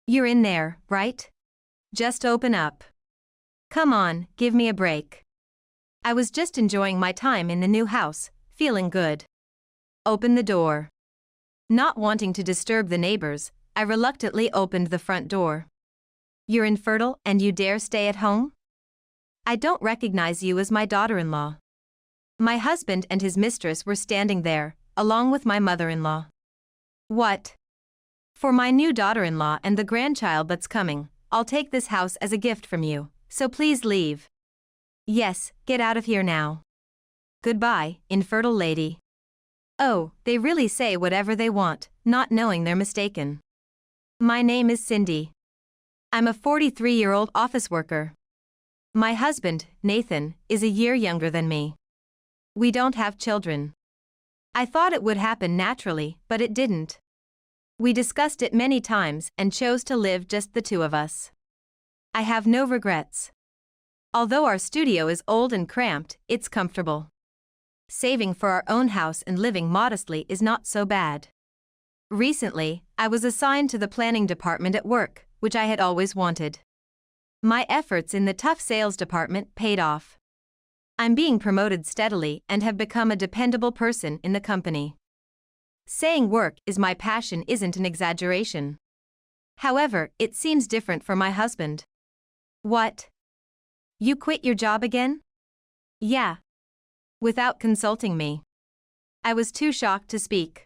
You're in there, right? Just open up. Come on, give me a break. I was just enjoying my time in the new house, feeling good. Open the door. Not wanting to disturb the neighbors, I reluctantly opened the front door. You're infertile and you dare stay at home? I don't recognize you as my daughter-in-law. My husband and his mistress were standing there, along with my mother-in-law. What? For my new daughter-in-law and the grandchild that's coming, I'll take this house as a gift from you, so please leave. Yes, get out of here now. Goodbye, infertile lady. Oh, they really say whatever they want, not knowing they're mistaken. My name is Cindy. I'm a 43-year-old office worker. My husband, Nathan, is a year younger than me. We don't have children. I thought it would happen naturally, but it didn't. We discussed it many times and chose to live just the two of us. I have no regrets. Although our studio is old and cramped, it's comfortable. Saving for our own house and living modestly is not so bad. Recently, I was assigned to the planning department at work, which I had always wanted. My efforts in the tough sales department paid off. I'm being promoted steadily and have become a dependable person in the company. Saying work is my passion isn't an exaggeration. However, it seems different for my husband. What? You quit your job again? Yeah. Without consulting me. I was too shocked to speak.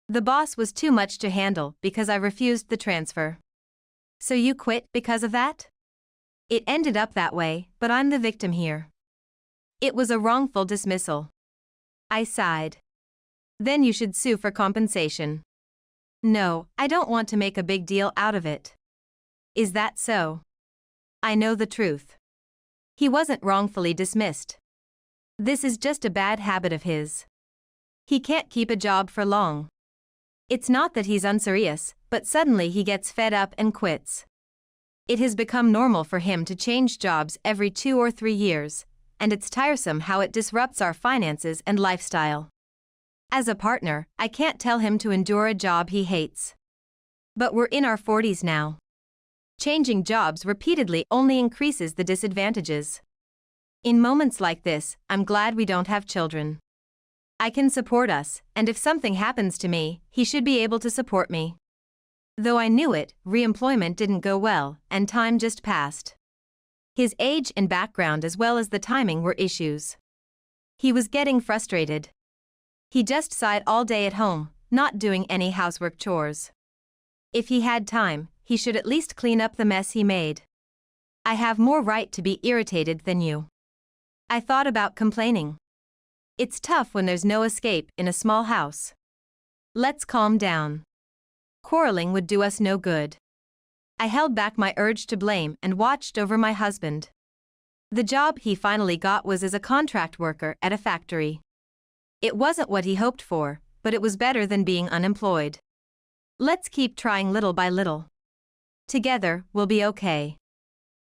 The boss was too much to handle because I refused the transfer. So you quit because of that? It ended up that way, but I'm the victim here. It was a wrongful dismissal. I sighed. Then you should sue for compensation. No, I don't want to make a big deal out of it. Is that so? I know the truth. He wasn't wrongfully dismissed. This is just a bad habit of his. He can't keep a job for long. It's not that he's unserious, but suddenly he gets fed up and quits. It has become normal for him to change jobs every 2 or 3 years, and it's tiresome how it disrupts our finances and lifestyle. As a partner, I can't tell him to endure a job he hates. But we're in our 40s now. Changing jobs repeatedly only increases the disadvantages. In moments like this, I'm glad we don't have children. I can support us, and if something happens to me, he should be able to support me. Though I knew it, re-employment didn't go well, and time just passed. His age and background as well as the timing were issues. He was getting frustrated. He just sat all day at home, not doing any housework chores. If he had time, he should at least clean up the mess he made. I have more right to be irritated than you. I thought about complaining. It's tough when there's no escape in a small house. Let's calm down. Quarreling would do us no good. I held back my urge to blame and watched over my husband. The job he finally got was as a contract worker at a factory. It wasn't what he hoped for, but it was better than being unemployed. Let's keep trying little by little. Together, we'll be okay.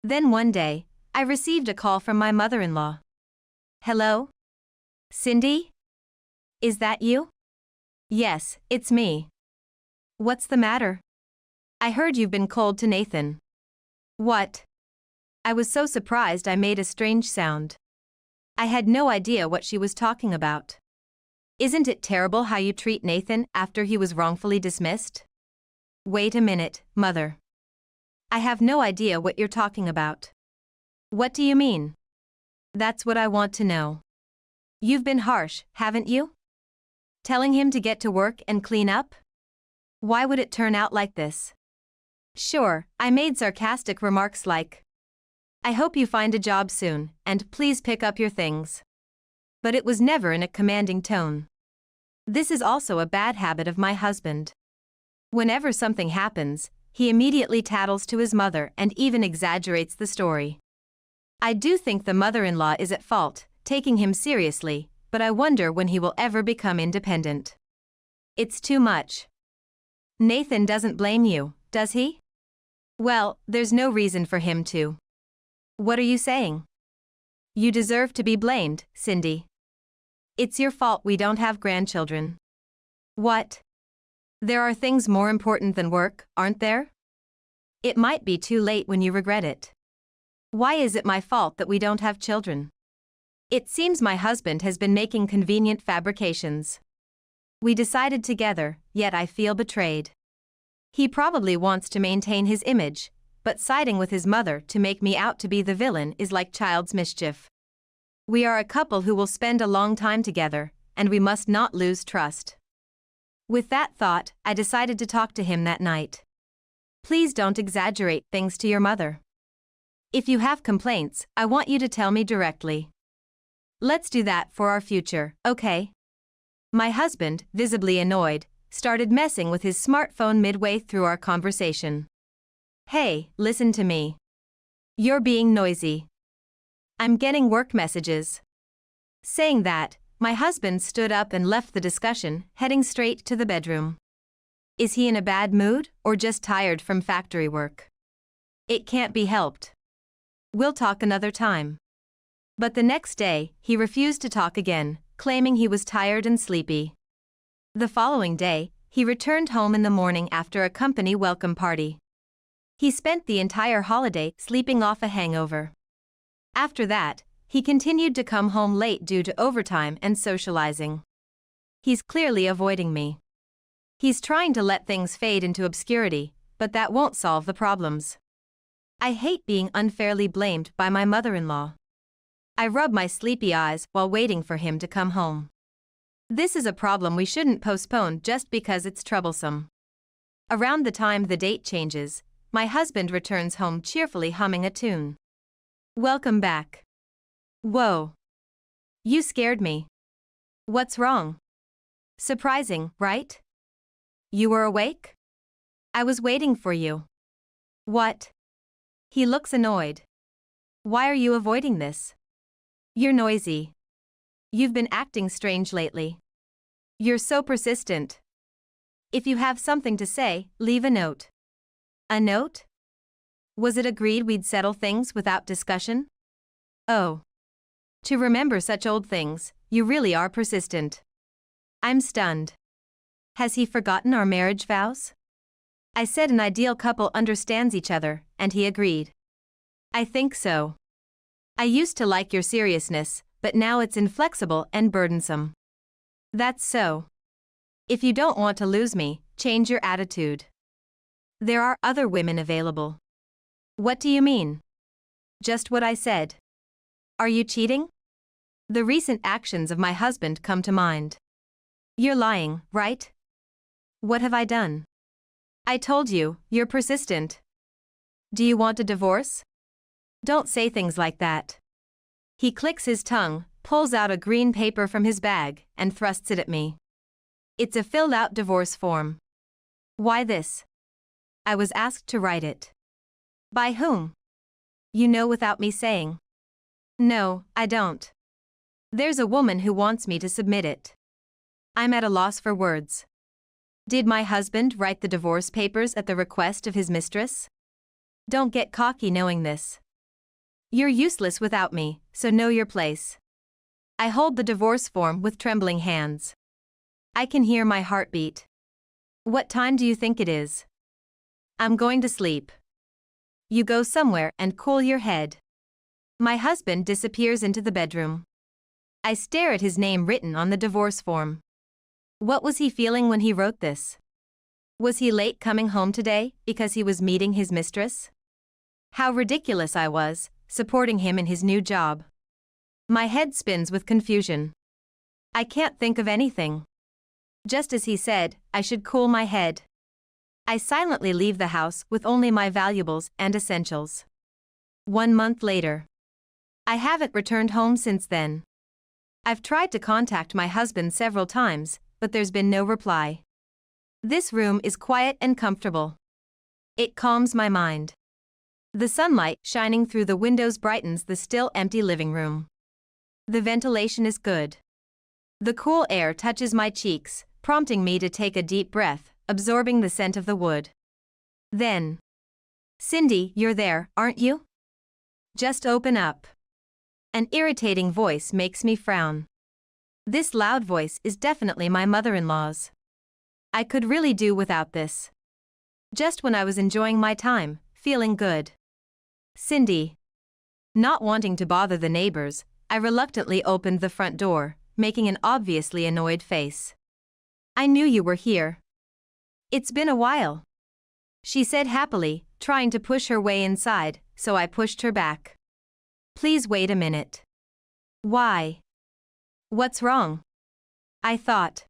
Then one day, I received a call from my mother-in-law. Hello? Cindy? Is that you? Yes, it's me. What's the matter? I heard you've been cold to Nathan. What? I was so surprised I made a strange sound. I had no idea what she was talking about. Isn't it terrible how you treat Nathan after he was wrongfully dismissed? Wait a minute, Mother. I have no idea what you're talking about. What do you mean? That's what I want to know. You've been harsh, haven't you? Telling him to get to work and clean up? Why would it turn out like this? Sure, I made sarcastic remarks like, I hope you find a job soon, and please pick up your things. But it was never in a commanding tone. This is also a bad habit of my husband. Whenever something happens, he immediately tattles to his mother and even exaggerates the story. I do think the mother-in-law is at fault, taking him seriously, but I wonder when he will ever become independent. It's too much. Nathan doesn't blame you, does he? Well, there's no reason for him to. What are you saying? You deserve to be blamed, Cindy. It's your fault we don't have grandchildren. What? There are things more important than work, aren't there? It might be too late when you regret it. Why is it my fault that we don't have children? It seems my husband has been making convenient fabrications. We decided together, yet I feel betrayed. He probably wants to maintain his image, but siding with his mother to make me out to be the villain is like child's mischief. We are a couple who will spend a long time together, and we must not lose trust. With that thought, I decided to talk to him that night. Please don't exaggerate things to your mother. If you have complaints, I want you to tell me directly. Let's do that for our future, okay? My husband, visibly annoyed, started messing with his smartphone midway through our conversation. Hey, listen to me. You're being noisy. I'm getting work messages. Saying that, my husband stood up and left the discussion, heading straight to the bedroom. Is he in a bad mood, or just tired from factory work? It can't be helped. We'll talk another time. But the next day, he refused to talk again, claiming he was tired and sleepy. The following day, he returned home in the morning after a company welcome party. He spent the entire holiday sleeping off a hangover. After that, he continued to come home late due to overtime and socializing. He's clearly avoiding me. He's trying to let things fade into obscurity, but that won't solve the problems. I hate being unfairly blamed by my mother-in-law. I rub my sleepy eyes while waiting for him to come home. This is a problem we shouldn't postpone just because it's troublesome. Around the time the date changes, my husband returns home cheerfully humming a tune. Welcome back. Whoa. You scared me. What's wrong? Surprising, right? You were awake? I was waiting for you. What? He looks annoyed. Why are you avoiding this? You're noisy. You've been acting strange lately. You're so persistent. If you have something to say, leave a note. A note? Was it agreed we'd settle things without discussion? Oh. To remember such old things, you really are persistent. I'm stunned. Has he forgotten our marriage vows? I said an ideal couple understands each other, and he agreed. I think so. I used to like your seriousness, but now it's inflexible and burdensome. That's so. If you don't want to lose me, change your attitude. There are other women available. What do you mean? Just what I said. Are you cheating? The recent actions of my husband come to mind. You're lying, right? What have I done? I told you, you're persistent. Do you want a divorce? Don't say things like that. He clicks his tongue, pulls out a green paper from his bag, and thrusts it at me. It's a filled-out divorce form. Why this? I was asked to write it. By whom? You know without me saying. No, I don't. There's a woman who wants me to submit it. I'm at a loss for words. Did my husband write the divorce papers at the request of his mistress? Don't get cocky knowing this. You're useless without me, so know your place. I hold the divorce form with trembling hands. I can hear my heartbeat. What time do you think it is? I'm going to sleep. You go somewhere and cool your head. My husband disappears into the bedroom. I stare at his name written on the divorce form. What was he feeling when he wrote this? Was he late coming home today because he was meeting his mistress? How ridiculous I was, supporting him in his new job. My head spins with confusion. I can't think of anything. Just as he said, I should cool my head. I silently leave the house with only my valuables and essentials. 1 month later. I haven't returned home since then. I've tried to contact my husband several times, but there's been no reply. This room is quiet and comfortable. It calms my mind. The sunlight shining through the windows brightens the still empty living room. The ventilation is good. The cool air touches my cheeks, prompting me to take a deep breath, absorbing the scent of the wood. Then. Cindy, you're there, aren't you? Just open up. An irritating voice makes me frown. This loud voice is definitely my mother-in-law's. I could really do without this. Just when I was enjoying my time, feeling good. Cindy. Not wanting to bother the neighbors, I reluctantly opened the front door, making an obviously annoyed face. I knew you were here. It's been a while, she said happily, trying to push her way inside, so I pushed her back. Please wait a minute. Why? What's wrong? I thought.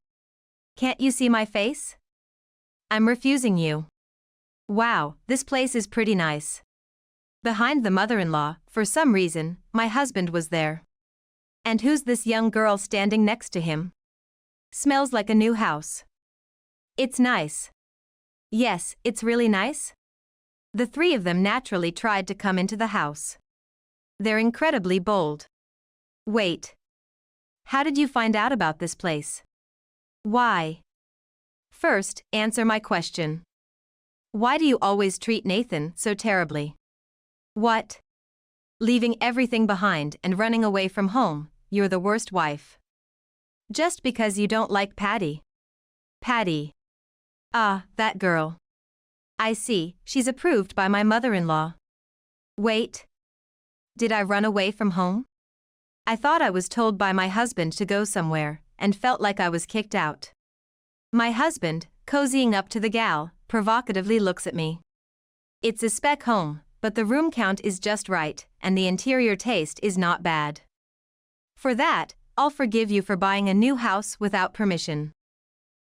Can't you see my face? I'm refusing you. Wow, this place is pretty nice. Behind the mother-in-law, for some reason, my husband was there. And who's this young girl standing next to him? Smells like a new house. It's nice. Yes, it's really nice. The three of them naturally tried to come into the house. They're incredibly bold. Wait. How did you find out about this place? Why? First, answer my question. Why do you always treat Nathan so terribly? What? Leaving everything behind and running away from home, you're the worst wife. Just because you don't like Patty. Patty. Ah, that girl. I see, she's approved by my mother-in-law. Wait. Did I run away from home? I thought I was told by my husband to go somewhere, and felt like I was kicked out. My husband, cozying up to the gal, provocatively looks at me. It's a spec home, but the room count is just right, and the interior taste is not bad. For that, I'll forgive you for buying a new house without permission.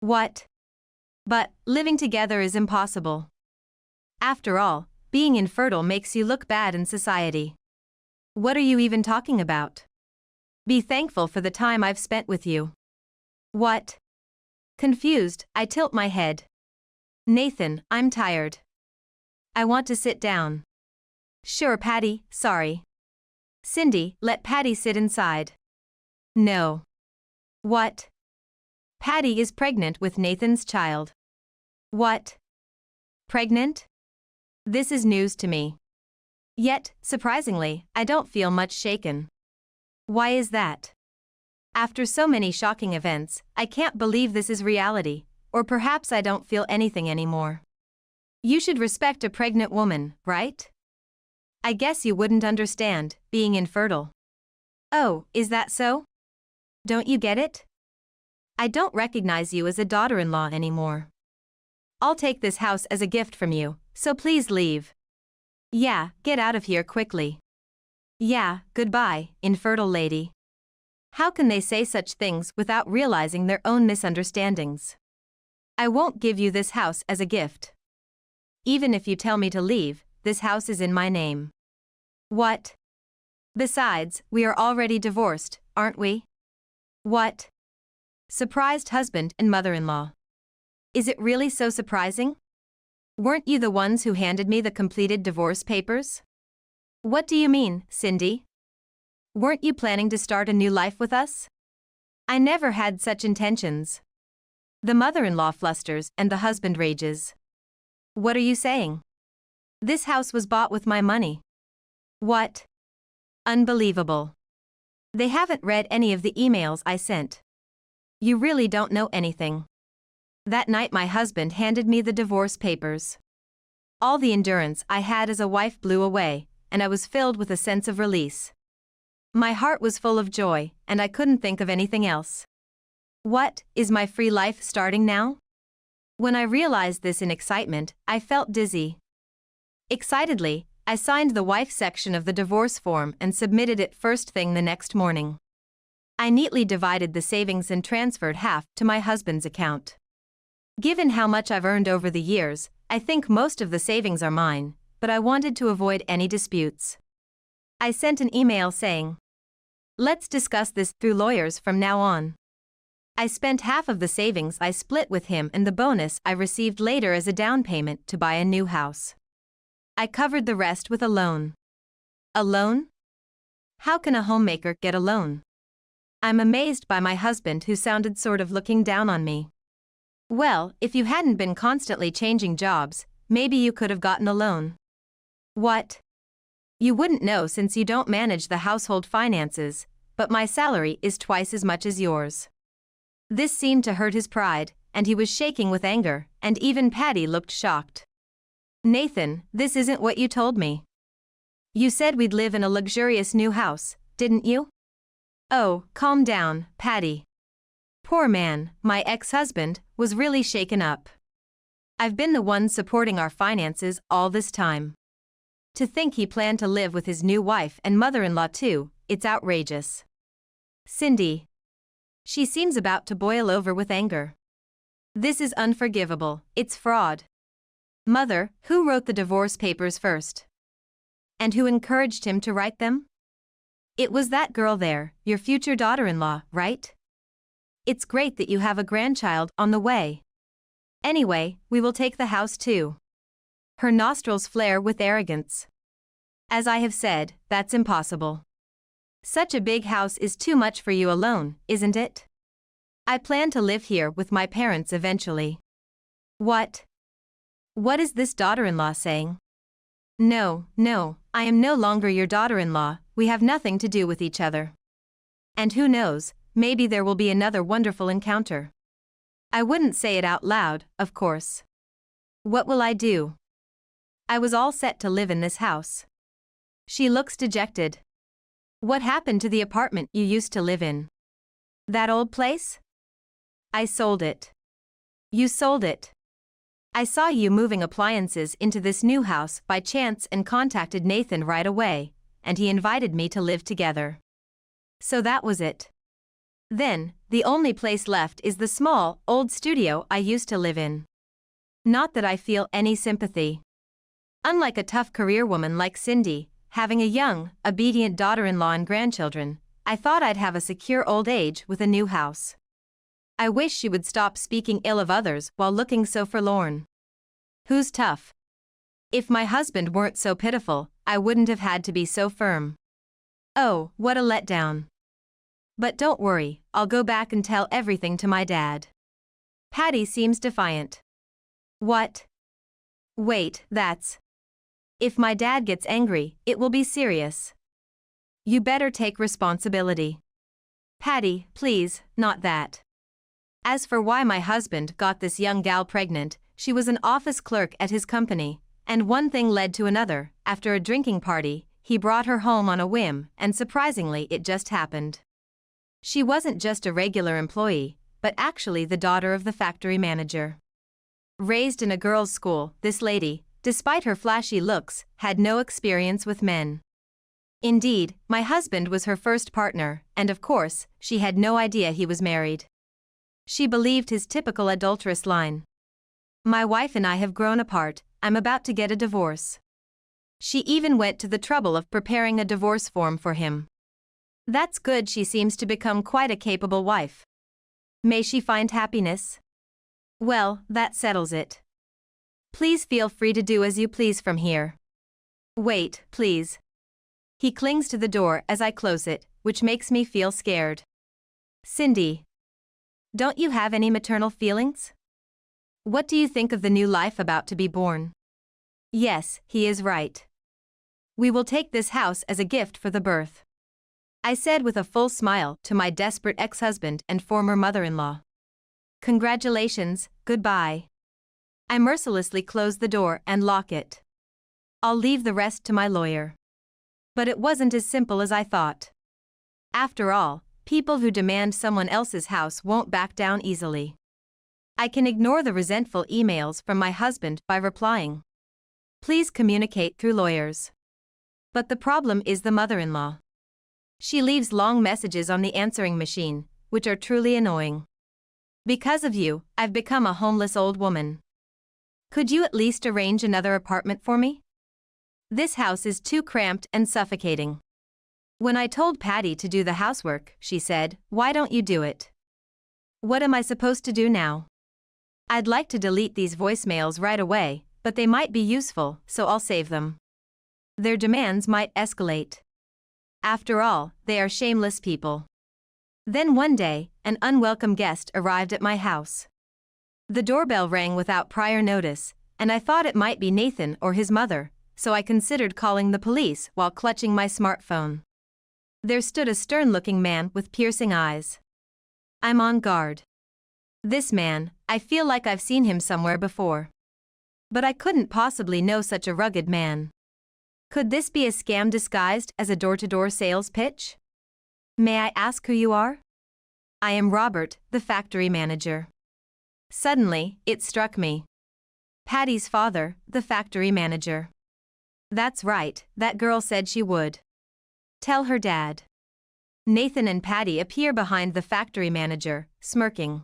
What? But, living together is impossible. After all, being infertile makes you look bad in society. What are you even talking about? Be thankful for the time I've spent with you. What? Confused, I tilt my head. Nathan, I'm tired. I want to sit down. Sure, Patty, sorry. Cindy, let Patty sit inside. No. What? Patty is pregnant with Nathan's child. What? Pregnant? This is news to me. Yet, surprisingly, I don't feel much shaken. Why is that? After so many shocking events, I can't believe this is reality, or perhaps I don't feel anything anymore. You should respect a pregnant woman, right? I guess you wouldn't understand, being infertile. Oh, is that so? Don't you get it? I don't recognize you as a daughter-in-law anymore. I'll take this house as a gift from you, so please leave. Yeah, get out of here quickly. Yeah, goodbye, infertile lady. How can they say such things without realizing their own misunderstandings? I won't give you this house as a gift. Even if you tell me to leave, this house is in my name. What? Besides, we are already divorced, aren't we? What? Surprised husband and mother-in-law. Is it really so surprising? Weren't you the ones who handed me the completed divorce papers? What do you mean, Cindy? Weren't you planning to start a new life with us? I never had such intentions. The mother-in-law flusters and the husband rages. What are you saying? This house was bought with my money. What? Unbelievable. They haven't read any of the emails I sent. You really don't know anything. That night my husband handed me the divorce papers. All the endurance I had as a wife blew away, and I was filled with a sense of release. My heart was full of joy, and I couldn't think of anything else. What, is my free life starting now? When I realized this in excitement, I felt dizzy. Excitedly, I signed the wife section of the divorce form and submitted it first thing the next morning. I neatly divided the savings and transferred half to my husband's account. Given how much I've earned over the years, I think most of the savings are mine, but I wanted to avoid any disputes. I sent an email saying, "Let's discuss this through lawyers from now on." I spent half of the savings I split with him and the bonus I received later as a down payment to buy a new house. I covered the rest with a loan. A loan? How can a homemaker get a loan? I'm amazed by my husband, who sounded sort of looking down on me. Well, if you hadn't been constantly changing jobs, maybe you could have gotten a loan. What? You wouldn't know since you don't manage the household finances, but my salary is twice as much as yours. This seemed to hurt his pride, and he was shaking with anger, and even Patty looked shocked. Nathan, this isn't what you told me. You said we'd live in a luxurious new house, didn't you? Oh, calm down, Patty. Poor man, my ex-husband, was really shaken up. I've been the one supporting our finances all this time. To think he planned to live with his new wife and mother-in-law too, it's outrageous. Cindy. She seems about to boil over with anger. This is unforgivable, it's fraud. Mother, who wrote the divorce papers first? And who encouraged him to write them? It was that girl there, your future daughter-in-law, right? It's great that you have a grandchild on the way. Anyway, we will take the house too. Her nostrils flare with arrogance. As I have said, that's impossible. Such a big house is too much for you alone, isn't it? I plan to live here with my parents eventually. What? What is this daughter-in-law saying? No, I am no longer your daughter-in-law, we have nothing to do with each other. And who knows, maybe there will be another wonderful encounter. I wouldn't say it out loud, of course. What will I do? I was all set to live in this house. She looks dejected. What happened to the apartment you used to live in? That old place? I sold it. You sold it. I saw you moving appliances into this new house by chance and contacted Nathan right away, and he invited me to live together. So that was it. Then, the only place left is the small, old studio I used to live in. Not that I feel any sympathy. Unlike a tough career woman like Cindy, having a young, obedient daughter-in-law and grandchildren, I thought I'd have a secure old age with a new house. I wish she would stop speaking ill of others while looking so forlorn. Who's tough? If my husband weren't so pitiful, I wouldn't have had to be so firm. Oh, what a letdown. But don't worry, I'll go back and tell everything to my dad. Patty seems defiant. What? Wait, that's... If my dad gets angry, it will be serious. You better take responsibility. Patty, please, not that. As for why my husband got this young gal pregnant, she was an office clerk at his company, and one thing led to another. After a drinking party, he brought her home on a whim, and surprisingly it just happened. She wasn't just a regular employee, but actually the daughter of the factory manager. Raised in a girls' school, this lady, despite her flashy looks, had no experience with men. Indeed, my husband was her first partner, and of course, she had no idea he was married. She believed his typical adulterous line. My wife and I have grown apart, I'm about to get a divorce. She even went to the trouble of preparing a divorce form for him. That's good, she seems to become quite a capable wife. May she find happiness? Well, that settles it. Please feel free to do as you please from here. Wait, please. He clings to the door as I close it, which makes me feel scared. Cindy. Don't you have any maternal feelings? What do you think of the new life about to be born? Yes, he is right. We will take this house as a gift for the birth. I said with a full smile to my desperate ex-husband and former mother-in-law. Congratulations, goodbye. I mercilessly close the door and lock it. I'll leave the rest to my lawyer. But it wasn't as simple as I thought. After all, people who demand someone else's house won't back down easily. I can ignore the resentful emails from my husband by replying, "Please communicate through lawyers." But the problem is the mother-in-law. She leaves long messages on the answering machine, which are truly annoying. Because of you, I've become a homeless old woman. Could you at least arrange another apartment for me? This house is too cramped and suffocating. When I told Patty to do the housework, she said, "Why don't you do it?" What am I supposed to do now? I'd like to delete these voicemails right away, but they might be useful, so I'll save them. Their demands might escalate. After all, they are shameless people. Then one day, an unwelcome guest arrived at my house. The doorbell rang without prior notice, and I thought it might be Nathan or his mother, so I considered calling the police while clutching my smartphone. There stood a stern-looking man with piercing eyes. I'm on guard. This man, I feel like I've seen him somewhere before. But I couldn't possibly know such a rugged man. Could this be a scam disguised as a door-to-door sales pitch? May I ask who you are? I am Robert, the factory manager. Suddenly, it struck me. Patty's father, the factory manager. That's right, that girl said she would. Tell her dad. Nathan and Patty appear behind the factory manager, smirking.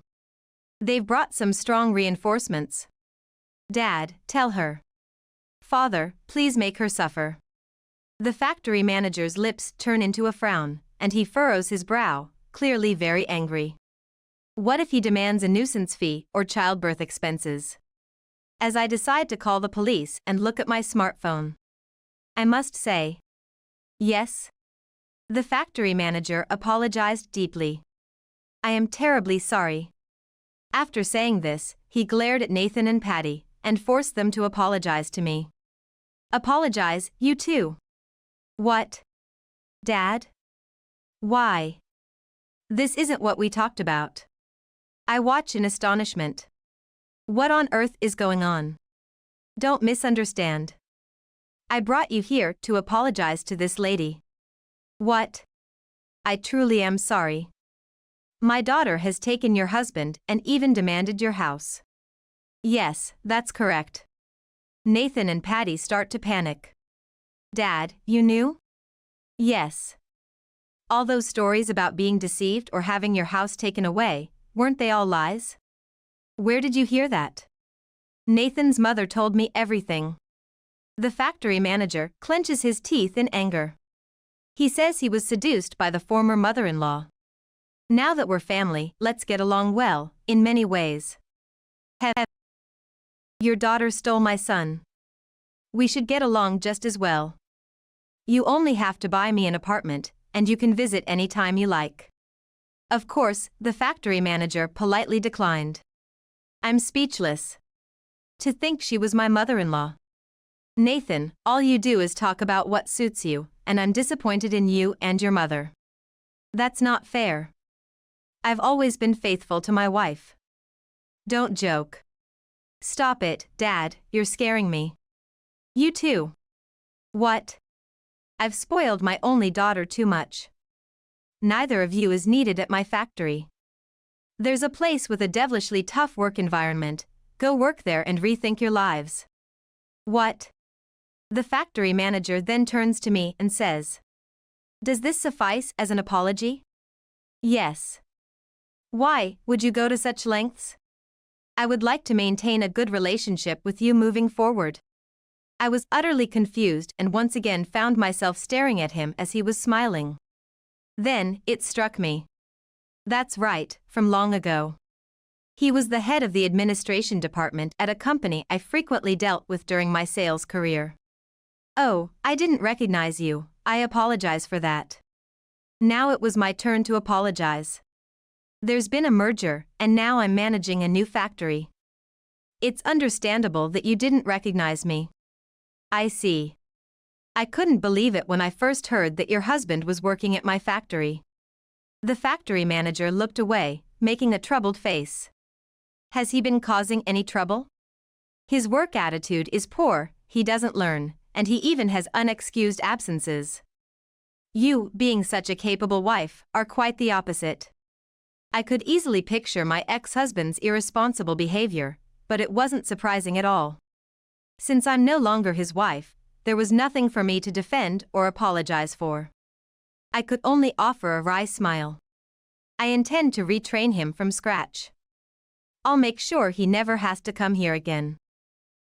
They've brought some strong reinforcements. Dad, tell her. Father, please make her suffer. The factory manager's lips turn into a frown, and he furrows his brow, clearly very angry. What if he demands a nuisance fee or childbirth expenses? As I decide to call the police and look at my smartphone, I must say, yes. The factory manager apologized deeply. I am terribly sorry. After saying this, he glared at Nathan and Patty and forced them to apologize to me. Apologize, you too. What? Dad? Why? This isn't what we talked about. I watch in astonishment. What on earth is going on? Don't misunderstand. I brought you here to apologize to this lady. What? I truly am sorry. My daughter has taken your husband and even demanded your house. Yes, that's correct. Nathan and Patty start to panic. Dad, you knew? Yes. All those stories about being deceived or having your house taken away, weren't they all lies? Where did you hear that? Nathan's mother told me everything. The factory manager clenches his teeth in anger. He says he was seduced by the former mother-in-law. Now that we're family, let's get along well, in many ways. Your daughter stole my son. We should get along just as well. You only have to buy me an apartment, and you can visit any time you like. Of course, the factory manager politely declined. I'm speechless. To think she was my mother-in-law. Nathan, all you do is talk about what suits you, and I'm disappointed in you and your mother. That's not fair. I've always been faithful to my wife. Don't joke. Stop it, Dad, you're scaring me. You too. What? I've spoiled my only daughter too much. Neither of you is needed at my factory. There's a place with a devilishly tough work environment. Go work there and rethink your lives. What? The factory manager then turns to me and says, does this suffice as an apology? Yes. Why would you go to such lengths? I would like to maintain a good relationship with you moving forward. I was utterly confused and once again found myself staring at him as he was smiling. Then, it struck me. That's right, from long ago. He was the head of the administration department at a company I frequently dealt with during my sales career. Oh, I didn't recognize you, I apologize for that. Now it was my turn to apologize. There's been a merger, and now I'm managing a new factory. It's understandable that you didn't recognize me. I see. I couldn't believe it when I first heard that your husband was working at my factory. The factory manager looked away, making a troubled face. Has he been causing any trouble? His work attitude is poor, he doesn't learn, and he even has unexcused absences. You, being such a capable wife, are quite the opposite. I could easily picture my ex-husband's irresponsible behavior, but it wasn't surprising at all. Since I'm no longer his wife, there was nothing for me to defend or apologize for. I could only offer a wry smile. I intend to retrain him from scratch. I'll make sure he never has to come here again.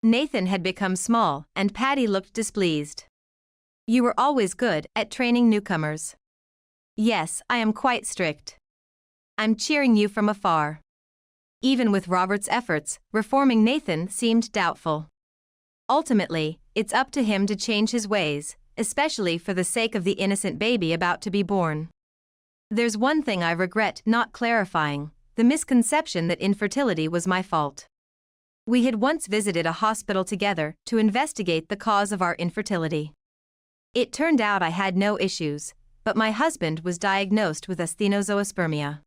Nathan had become small, and Patty looked displeased. You were always good at training newcomers. Yes, I am quite strict. I'm cheering you from afar. Even with Robert's efforts, reforming Nathan seemed doubtful. Ultimately, it's up to him to change his ways, especially for the sake of the innocent baby about to be born. There's one thing I regret not clarifying, the misconception that infertility was my fault. We had once visited a hospital together to investigate the cause of our infertility. It turned out I had no issues, but my husband was diagnosed with asthenozoospermia.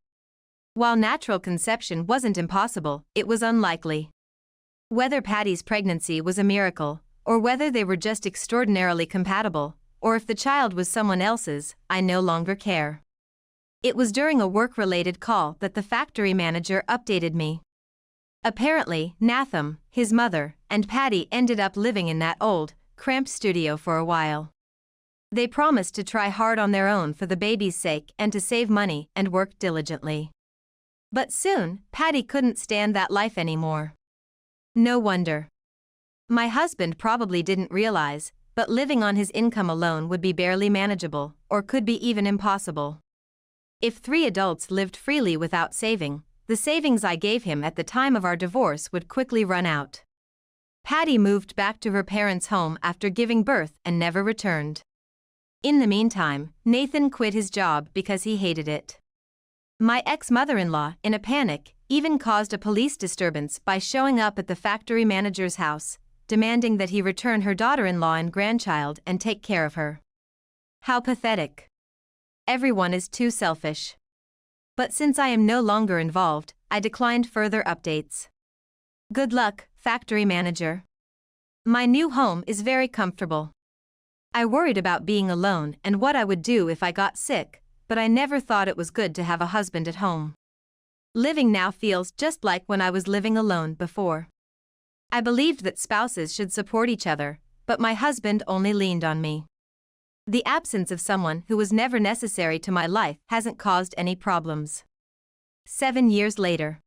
While natural conception wasn't impossible, it was unlikely. Whether Patty's pregnancy was a miracle, or whether they were just extraordinarily compatible, or if the child was someone else's, I no longer care. It was during a work-related call that the factory manager updated me. Apparently, Natham, his mother, and Patty ended up living in that old, cramped studio for a while. They promised to try hard on their own for the baby's sake and to save money and work diligently. But soon, Patty couldn't stand that life anymore. No wonder. My husband probably didn't realize, but living on his income alone would be barely manageable, or could be even impossible. If 3 adults lived freely without saving, the savings I gave him at the time of our divorce would quickly run out. Patty moved back to her parents' home after giving birth and never returned. In the meantime, Nathan quit his job because he hated it. My ex-mother-in-law, in a panic, even caused a police disturbance by showing up at the factory manager's house, demanding that he return her daughter-in-law and grandchild and take care of her. How pathetic. Everyone is too selfish. But since I am no longer involved, I declined further updates. Good luck, factory manager. My new home is very comfortable. I worried about being alone and what I would do if I got sick, but I never thought it was good to have a husband at home. Living now feels just like when I was living alone before. I believed that spouses should support each other, but my husband only leaned on me. The absence of someone who was never necessary to my life hasn't caused any problems. 7 years later.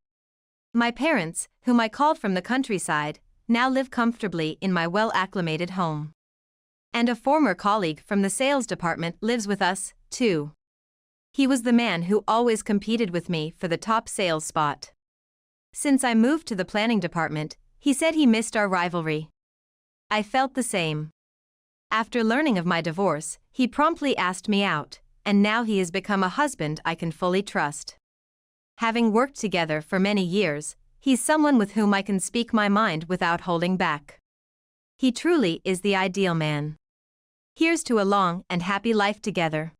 My parents, whom I called from the countryside, now live comfortably in my well-acclimated home. And a former colleague from the sales department lives with us, too. He was the man who always competed with me for the top sales spot. Since I moved to the planning department, he said he missed our rivalry. I felt the same. After learning of my divorce, he promptly asked me out, and now he has become a husband I can fully trust. Having worked together for many years, he's someone with whom I can speak my mind without holding back. He truly is the ideal man. Here's to a long and happy life together.